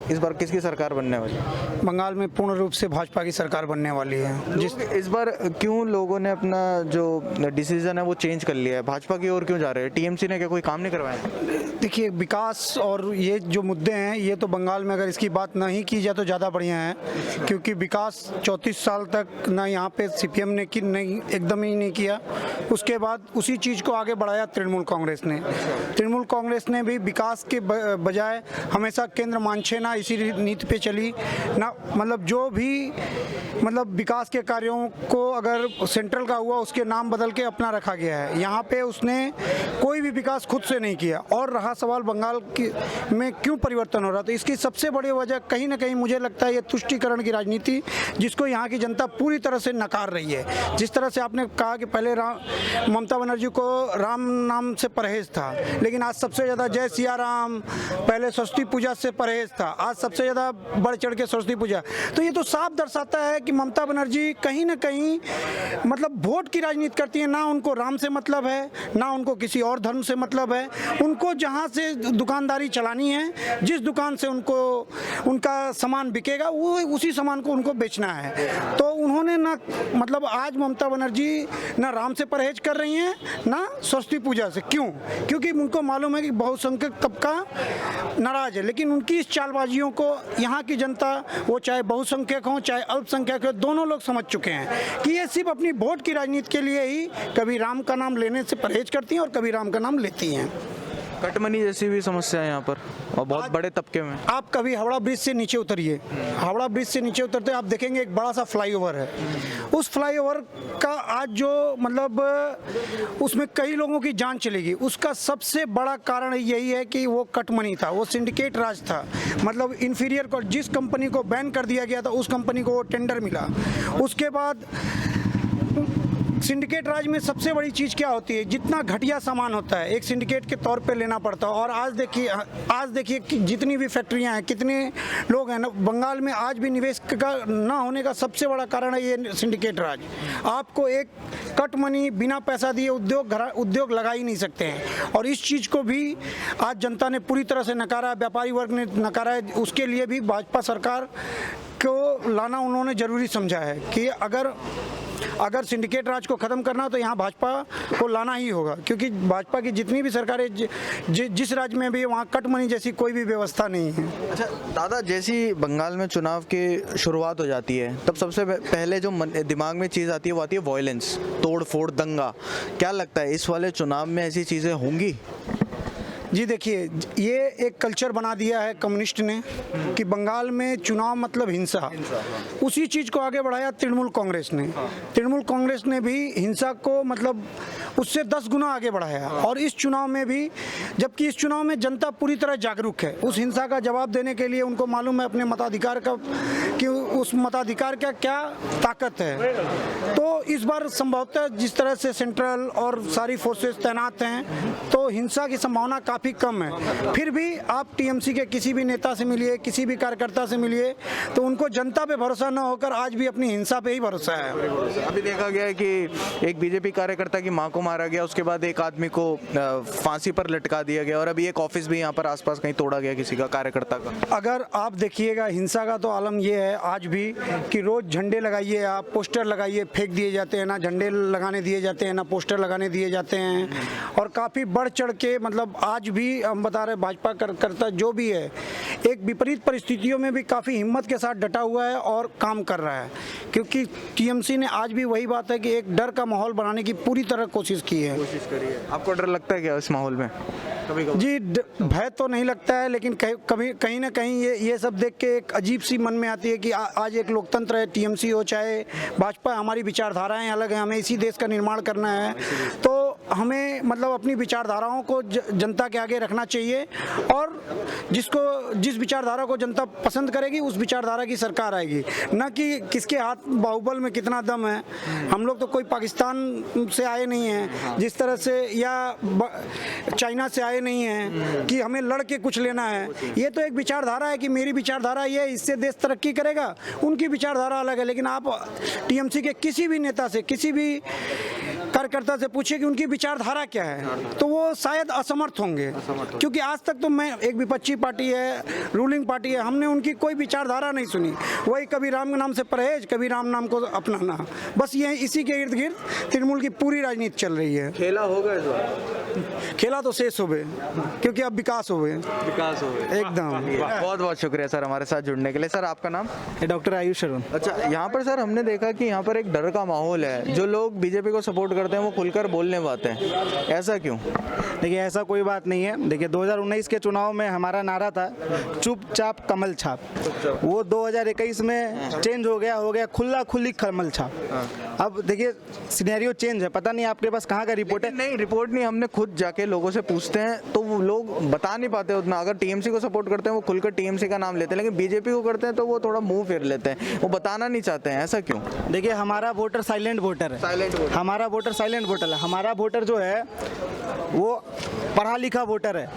इस बार किसकी सरकार बनने वाली है? बंगाल में पूर्ण रूप से भाजपा की सरकार बनने वाली है। इस बार क्यों लोगों ने अपना जो डिसीजन है वो चेंज कर लिया है, भाजपा की ओर क्यों जा रहे हैं? टीएमसी ने क्या कोई काम नहीं करवाया? देखिए, विकास और ये जो मुद्दे हैं, ये तो बंगाल में अगर इसकी बात नहीं की जाए तो ज़्यादा बढ़िया है, क्योंकि विकास 34 साल तक ना यहाँ पे सीपीएम ने की, नहीं एकदम ही नहीं किया। उसके बाद उसी चीज़ को आगे बढ़ाया तृणमूल कांग्रेस ने। तृणमूल कांग्रेस ने भी विकास के बजाय हमेशा केंद्र मांझे ना इसी नीति पे चली ना, मतलब जो भी मतलब विकास के कार्यों को अगर सेंट्रल का हुआ उसके नाम बदल के अपना रखा गया है। यहाँ पे उसने कोई भी विकास खुद से नहीं किया। और रहा सवाल बंगाल की में क्यों परिवर्तन हो रहा, तो इसकी सबसे बड़ी वजह कहीं ना कहीं मुझे लगता है ये तुष्टीकरण की राजनीति, जिसको यहाँ की जनता पूरी तरह से नकार रही है। जिस तरह से आपने कहा कि पहले ममता बनर्जी को राम नाम से परहेज था, लेकिन आज सबसे ज़्यादा जय सिया राम, पहले सरस्वती पूजा से परहेज था, आज सबसे ज़्यादा बढ़ चढ़ के सरस्वती पूजा। तो ये तो साफ दर्शाता है कि ममता बनर्जी कहीं ना कहीं मतलब वोट की राजनीति करती है। ना उनको राम से मतलब है, ना उनको किसी और धर्म से मतलब है। उनको जहाँ से दुकानदारी चलानी है, जिस दुकान से उनको उनका सामान बिकेगा, वो उसी सामान को उनको बेचना है। तो उन्होंने ना मतलब आज ममता बनर्जी ना राम से परहेज कर रही हैं, ना सरस्वती पूजा से। क्यों? क्योंकि उनको मालूम है कि बहुसंख्यक तबका नाराज है। लेकिन उनकी इस चालबाजियों को यहाँ की जनता, वो चाहे बहुसंख्यक हो चाहे अल्पसंख्यक हो, दोनों लोग समझ चुके हैं कि ये सिर्फ अपनी वोट की राजनीति के लिए ही कभी राम का नाम लेने से परहेज करती हैं और कभी राम का नाम लेती हैं। कटमनी जैसी भी समस्या है यहाँ पर और बहुत बड़े तबके में। आप कभी हावड़ा ब्रिज से नीचे उतरिए, हावड़ा ब्रिज से नीचे उतरते आप देखेंगे एक बड़ा सा फ्लाईओवर है। उस फ्लाईओवर का आज जो मतलब उसमें कई लोगों की जान चलेगी, उसका सबसे बड़ा कारण यही है कि वो कटमनी था, वो सिंडिकेट राज था। मतलब इन्फीरियर को, जिस कंपनी को बैन कर दिया गया था उस कंपनी को वो टेंडर मिला। उसके बाद सिंडिकेट राज में सबसे बड़ी चीज़ क्या होती है, जितना घटिया सामान होता है एक सिंडिकेट के तौर पे लेना पड़ता है। और आज देखिए कि जितनी भी फैक्ट्रियां हैं, कितने लोग हैं ना बंगाल में, आज भी निवेश का ना होने का सबसे बड़ा कारण है ये सिंडिकेट राज। आपको एक कट मनी बिना पैसा दिए उद्योग लगा ही नहीं सकते हैं। और इस चीज़ को भी आज जनता ने पूरी तरह से नकारा, व्यापारी वर्ग ने नकारा है। उसके लिए भी भाजपा सरकार को लाना उन्होंने ज़रूरी समझा है कि अगर सिंडिकेट राज को ख़त्म करना तो यहाँ भाजपा को लाना ही होगा, क्योंकि भाजपा की जितनी भी सरकारें जिस राज्य में भी, वहाँ कट मनी जैसी कोई भी व्यवस्था नहीं है। अच्छा दादा, जैसी बंगाल में चुनाव की शुरुआत हो जाती है तब सबसे पहले जो दिमाग में चीज़ आती है वो आती है वॉयलेंस, तोड़ फोड़, दंगा। क्या लगता है इस वाले चुनाव में ऐसी चीज़ें होंगी? जी देखिए, ये एक कल्चर बना दिया है कम्युनिस्ट ने कि बंगाल में चुनाव मतलब हिंसा। उसी चीज़ को आगे बढ़ाया तृणमूल कांग्रेस ने। तृणमूल कांग्रेस ने भी हिंसा को मतलब उससे 10 गुना आगे बढ़ाया। और इस चुनाव में भी, जबकि इस चुनाव में जनता पूरी तरह जागरूक है, उस हिंसा का जवाब देने के लिए उनको मालूम है अपने मताधिकार का कि उस मताधिकार का क्या ताकत है। तो इस बार संभवतः जिस तरह से सेंट्रल और सारी फोर्सेस तैनात हैं, तो हिंसा की संभावना काफ़ी कम है। फिर भी आप टीएमसी के किसी भी नेता से मिलिए, किसी भी कार्यकर्ता से मिलिए, तो उनको जनता पे भरोसा न होकर आज भी अपनी हिंसा पे ही भरोसा है। अभी देखा गया है कि एक बीजेपी कार्यकर्ता की मां को मारा गया, उसके बाद एक आदमी को फांसी पर लटका दिया गया, और अभी एक ऑफिस भी यहाँ पर आसपास कहीं तोड़ा गया किसी का, कार्यकर्ता का। अगर आप देखिएगा हिंसा का तो आलम ये है आज भी कि रोज झंडे लगाइए, आप पोस्टर लगाइए, फेंक दिए जाते हैं, ना झंडे लगाने दिए जाते हैं ना पोस्टर लगाने दिए जाते हैं। और काफ़ी बढ़ चढ़ के मतलब आज भी हम बता रहे भाजपा कार्यकर्ता जो भी है, एक विपरीत परिस्थितियों में भी काफ़ी हिम्मत के साथ डटा हुआ है और काम कर रहा है। क्योंकि टीएमसी ने आज भी वही बात है कि एक डर का माहौल बनाने की पूरी तरह कोशिश की है। आपको डर लगता है क्या इस माहौल में? कभी-कभी जी भय तो नहीं लगता है, लेकिन कभी कहीं ना कहीं ये सब देख के एक अजीब सी मन में आती है कि आज एक लोकतंत्र है, टीएमसी हो चाहे भाजपा, हमारी विचारधाराएं अलग हैं, हमें इसी देश का निर्माण करना है। तो हमें मतलब अपनी विचारधाराओं को जनता के आगे रखना चाहिए, और जिस विचारधारा को जनता पसंद करेगी उस विचारधारा की सरकार आएगी, न कि किसके हाथ बाहुबल में कितना दम है। हम लोग तो कोई पाकिस्तान से आए नहीं हैं जिस तरह से, या चाइना से आए नहीं हैं कि हमें लड़ के कुछ लेना है। ये तो एक विचारधारा है कि मेरी विचारधारा ये, इससे देश तरक्की करेगा, उनकी विचारधारा अलग है। लेकिन आप टीएमसी के किसी भी नेता से, किसी भी कार्यकर्ता से पूछिए कि उनकी विचारधारा क्या है, तो वो शायद असमर्थ होंगे, क्योंकि आज तक तो मैं एक विपक्षी पार्टी है, रूलिंग पार्टी है, हमने उनकी कोई विचारधारा नहीं सुनी। वही कभी राम के नाम से परहेज, कभी राम नाम को अपनाना, बस ये इसी के इर्द गिर्द तृणमूल की पूरी राजनीति चल रही है। खेला होगा इस बार, खेला तो शेष हो गए, क्योंकि अब विकास हो गए एकदम। बहुत बहुत शुक्रिया सर हमारे साथ जुड़ने के लिए। सर आपका नाम? डॉक्टर आयुष अरुण। अच्छा, यहाँ पर सर हमने देखा कि यहाँ पर एक डर का माहौल है, जो लोग बीजेपी को सपोर्ट करते हैं वो खुलकर बोलने पाते हैं, ऐसा क्यों? देखिए ऐसा कोई बात नहीं है। देखिए 2019 के चुनाव में हमारा नारा था चुपचाप कमल छाप, वो 2021 में चेंज हो गया खुला खुली कमल छाप। अब देखिए सिनेरियो चेंज है, पता नहीं आपके पास कहाँ का रिपोर्ट है? नहीं, रिपोर्ट नहीं, हमने खुद जाके लोगों से पूछते हैं तो वो लोग बता नहीं पाते उतना। अगर टीएमसी को सपोर्ट करते हैं वो खुलकर टीएमसी का नाम लेते हैं, लेकिन बीजेपी को करते हैं तो वो थोड़ा मुंह फेर लेते हैं, वो बताना नहीं चाहते हैं, ऐसा क्यों? देखिए हमारा वोटर साइलेंट वोटर है, हमारा वोटर साइलेंट वोटर है। हमारा वोटर जो है वो पढ़ा लिखा वोटर है,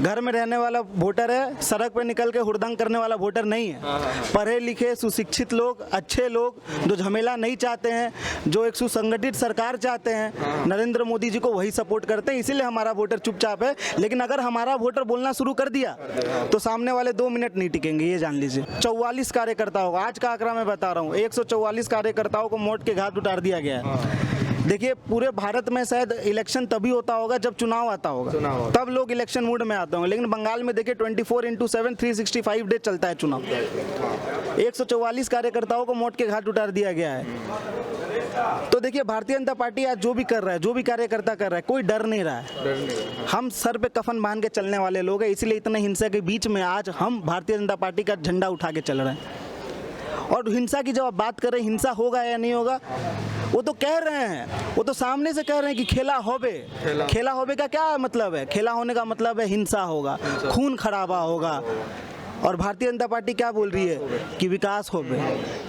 घर में रहने वाला वोटर है, सड़क पे निकल के हुड़दंग करने वाला वोटर नहीं है। पढ़े लिखे सुशिक्षित लोग, अच्छे लोग जो झमेला नहीं चाहते हैं, जो एक सुसंगठित सरकार चाहते हैं, नरेंद्र मोदी जी को वही सपोर्ट करते हैं, इसीलिए हमारा वोटर चुपचाप है। लेकिन अगर हमारा वोटर बोलना शुरू कर दिया तो सामने वाले 2 मिनट नहीं टिकेंगे, ये जान लीजिए। 44 कार्यकर्ताओं, आज का आंकड़ा मैं बता रहा हूँ, 144 कार्यकर्ताओं को मौत के घाट उतार दिया गया है। देखिए पूरे भारत में शायद इलेक्शन तभी होता होगा जब चुनाव आता होगा, तब लोग इलेक्शन मूड में आते होंगे, लेकिन बंगाल में देखिए 24/7 365 डे चलता है चुनाव। 144 कार्यकर्ताओं को मौत के घाट उतार दिया गया है। तो देखिए भारतीय जनता पार्टी आज जो भी कर रहा है, जो भी कार्यकर्ता कर रहा है, कोई डर नहीं रहा है। हम सर पे कफन बांध के चलने वाले लोग हैं, इसलिए इतने हिंसा के बीच में आज हम भारतीय जनता पार्टी का झंडा उठा के चल रहे हैं। और हिंसा की जब आप बात करें, हिंसा होगा या नहीं होगा, वो तो कह रहे हैं, वो तो सामने से कह रहे हैं कि खेला होबे। खेला होबे का क्या मतलब है? खेला होने का मतलब है हिंसा होगा, खून खराबा होगा। और भारतीय जनता पार्टी क्या बोल रही है कि विकास होबे,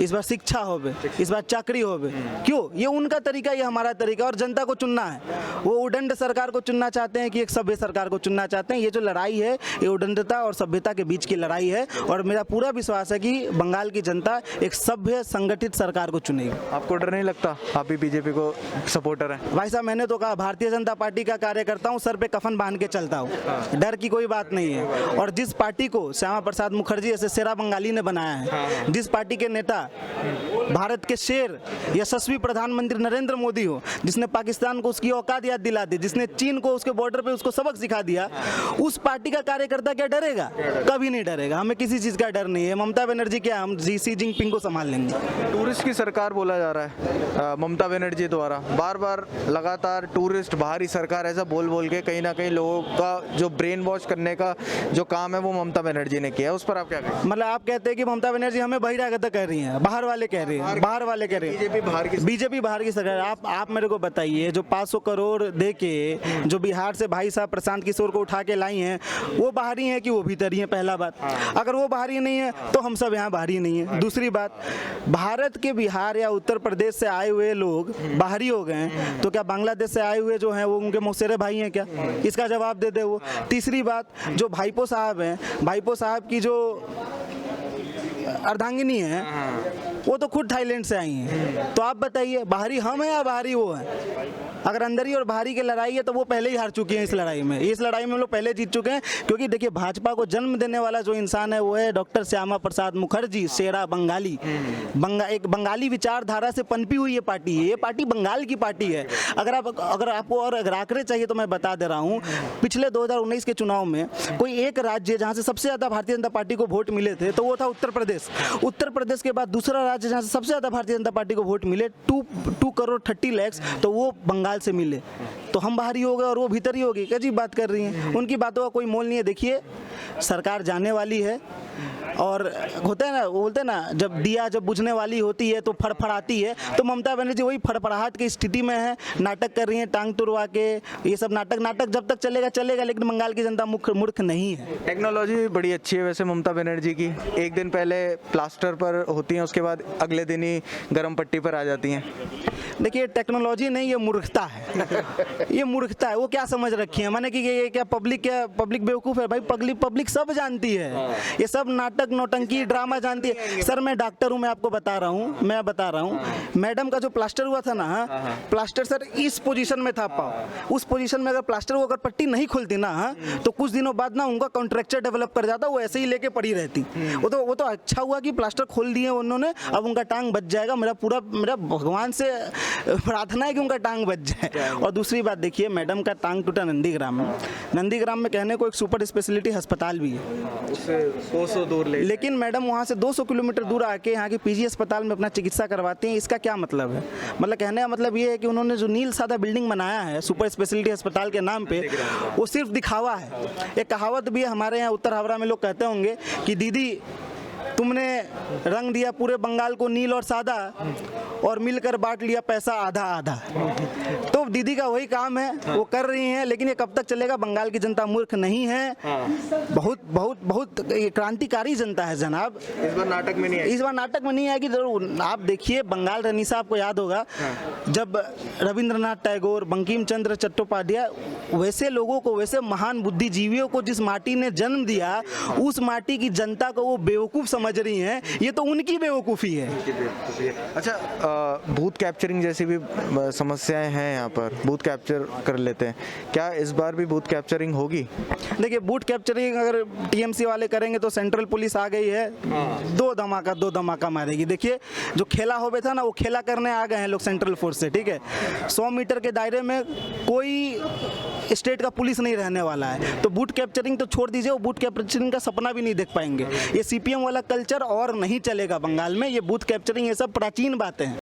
इस बार शिक्षा होबे, इस बार चाकरी होबे। क्यों? ये उनका तरीका, ये हमारा तरीका। और जनता को चुनना है, वो उदंड सरकार को चुनना चाहते हैं कि एक सभ्य सरकार को चुनना चाहते हैं। ये जो लड़ाई है, ये उदंडता और सभ्यता के बीच की लड़ाई है, और मेरा पूरा विश्वास है कि बंगाल की जनता एक सभ्य संगठित सरकार को चुनेगी। आपको डर नहीं लगता? आप भी बीजेपी को सपोर्टर हैं। भाई साहब मैंने तो कहा भारतीय जनता पार्टी का कार्यकर्ता हूँ, सर पे कफन बांध के चलता हूँ, डर की कोई बात नहीं है। और जिस पार्टी को श्यामा प्रसाद मुखर्जी ऐसे शेरा बंगाली ने बनाया है, जिस पार्टी के नेता भारत के शेर यशस्वी प्रधानमंत्री नरेंद्र मोदी हो, जिसने पाकिस्तान को उसकी औकात याद दिला दी, जिसने चीन को उसके बॉर्डर पे उसको सबक सिखा दिया, उस पार्टी का कार्यकर्ता क्या डरेगा? कभी नहीं डरेगा। हमें किसी चीज का डर नहीं है। ममता बनर्जी क्या, हम शी जिनपिंग को संभाल लेंगे। टूरिस्ट की सरकार बोला जा रहा है ममता बनर्जी द्वारा, बार बार लगातार टूरिस्ट बाहरी सरकार ऐसा बोल बोल के कहीं ना कहीं लोगों का जो ब्रेन वॉश करने का जो काम है वो ममता बनर्जी ने किया है, उस पर आप क्या कहें? मतलब आप कहते हैं कि ममता बनर्जी हमें बहिरागत कह रही हैं, बाहर वाले कह रही हैं, बाहर वाले कह रहे हैं, बीजेपी बाहर की सरकार। आप मेरे को बताइए, जो 500 करोड़ दे के जो बिहार से भाई साहब प्रशांत किशोर को उठा के लाई हैं, वो बाहरी हैं कि वो भीतरी हैं? पहला बात, अगर वो बाहरी नहीं है तो हम सब यहाँ बाहरी नहीं है। दूसरी बात, भारत के बिहार या उत्तर प्रदेश से आए हुए लोग बाहरी हो गए हैं, तो क्या बांग्लादेश से आए हुए जो हैं वो उनके मौसेरे भाई हैं क्या? इसका जवाब दे दे वो। तीसरी बात, जो भाईपो साहब हैं, भाईपो साहब की जो अर्धांगिनी है वो तो खुद थाईलैंड से आई हैं। तो आप बताइए बाहरी हम हैं या बाहरी वो हैं? अगर अंदरी और बाहरी की लड़ाई है तो वो पहले ही हार चुकी हैं इस लड़ाई में। इस लड़ाई में हम लोग पहले जीत चुके हैं, क्योंकि देखिए भाजपा को जन्म देने वाला जो इंसान है वो है डॉक्टर श्यामा प्रसाद मुखर्जी, शेरा बंगाली। एक बंगाली विचारधारा से पनपी हुई ये पार्टी है। ये पार्टी बंगाल की पार्टी है। अगर आपको और अगर आंकड़े चाहिए तो मैं बता दे रहा हूँ, पिछले 2019 के चुनाव में कोई एक राज्य जहाँ से सबसे ज़्यादा भारतीय जनता पार्टी को वोट मिले थे तो वो था उत्तर प्रदेश। उत्तर प्रदेश के बाद दूसरा राज्य जहाँ से सबसे ज़्यादा भारतीय जनता पार्टी को वोट मिले 2 करोड़ 30 लाख, तो वो बंगाल से मिले। तो हम बाहरी हो गए और वो भीतरी हो गई। क्या जी बात कर रही हैं? उनकी बातों का कोई मोल नहीं है। देखिए सरकार जाने वाली है, और होता है ना, वो बोलते हैं ना, जब दिया जब बुझने वाली होती है तो फड़फड़ाती है। तो ममता बनर्जी वही फड़फड़ाहट की स्थिति में है, नाटक कर रही है टांग तुड़वा के। ये सब नाटक जब तक चलेगा चलेगा, लेकिन बंगाल की जनता मूर्ख नहीं है। टेक्नोलॉजी बड़ी अच्छी है वैसे ममता बनर्जी की। एक दिन पहले प्लास्टर पर होती हैं, उसके बाद अगले दिन ही गर्म पट्टी पर आ जाती हैं। देखिए टेक्नोलॉजी नहीं, ये मूर्खता है। ये मूर्खता है। वो क्या समझ रखी है मैंने कि ये क्या पब्लिक बेवकूफ़ है? भाई पब्लिक सब जानती है। ये सब नाटक नौटंकी ड्रामा जानती है। सर मैं डॉक्टर हूँ, मैं आपको बता रहा हूँ मैडम का जो प्लास्टर हुआ था ना, प्लास्टर सर इस पोजीशन में था पाँव, उस पोजीशन में अगर प्लास्टर वो अगर पट्टी नहीं खुलती ना तो कुछ दिनों बाद ना उनका कॉन्ट्रैक्चर डेवलप कर जाता, वो ऐसे ही लेके पड़ी रहती। वो तो अच्छा हुआ कि प्लास्टर खोल दिए उन्होंने, अब उनका टांग बच जाएगा। मेरा भगवान से प्रार्थना है कि उनका टांग बच जाए। और दूसरी बात देखिए, मैडम का टांग टूटा नंदीग्राम में कहने को एक सुपर स्पेशलिटी अस्पताल भी है, उससे 200 दूर लेकिन मैडम वहाँ से 200 किलोमीटर दूर आके यहाँ के पीजी अस्पताल में अपना चिकित्सा करवाते हैं। इसका क्या मतलब है? मतलब कहने का मतलब ये है कि उन्होंने जो नील सादा बिल्डिंग बनाया है सुपर स्पेशलिटी अस्पताल के नाम पे, वो सिर्फ दिखावा है। एक कहावत भी है हमारे यहाँ उत्तर हावड़ा में, लोग कहते होंगे कि दीदी तुमने रंग दिया पूरे बंगाल को नील और सादा और मिलकर बांट लिया पैसा आधा आधा। तो दीदी का वही काम है, वो कर रही हैं, लेकिन ये कब तक चलेगा? बंगाल की जनता मूर्ख नहीं है, बहुत बहुत बहुत क्रांतिकारी जनता है जनाब। इस बार नाटक में नहीं है, इस बार नाटक में नहीं आएगी जरूर। आप देखिए बंगाल रनीसा, आपको याद होगा जब रविंद्रनाथ टैगोर, बंकिम चंद्र चट्टोपाध्याय, वैसे लोगों को, वैसे महान बुद्धिजीवियों को जिस माटी ने जन्म दिया, उस माटी की जनता को वो बेवकूफ़ समझ रही हैं। ये तो उनकी बेवकूफ़ी है। अच्छा, बूथ कैप्चरिंग जैसी भी समस्याएं हैं यहाँ पर, बूथ कैप्चर कर लेते हैं, क्या इस बार भी बूथ कैप्चरिंग होगी? देखिए बूथ कैप्चरिंग अगर टीएमसी वाले करेंगे तो सेंट्रल पुलिस आ गई है, दो धमाका मारेगी। देखिए जो खेला हो था ना, वो खेला करने आ गए हैं लोग सेंट्रल फोर्स से, ठीक है। 100 मीटर के दायरे में कोई स्टेट का पुलिस नहीं रहने वाला है, तो बूथ कैप्चरिंग तो छोड़ दीजिए, वो बूथ कैप्चरिंग का सपना भी नहीं देख पाएंगे। ये सीपीएम वाला कल्चर और नहीं चलेगा बंगाल में। ये बूथ कैप्चरिंग, ये सब प्राचीन बातें हैं।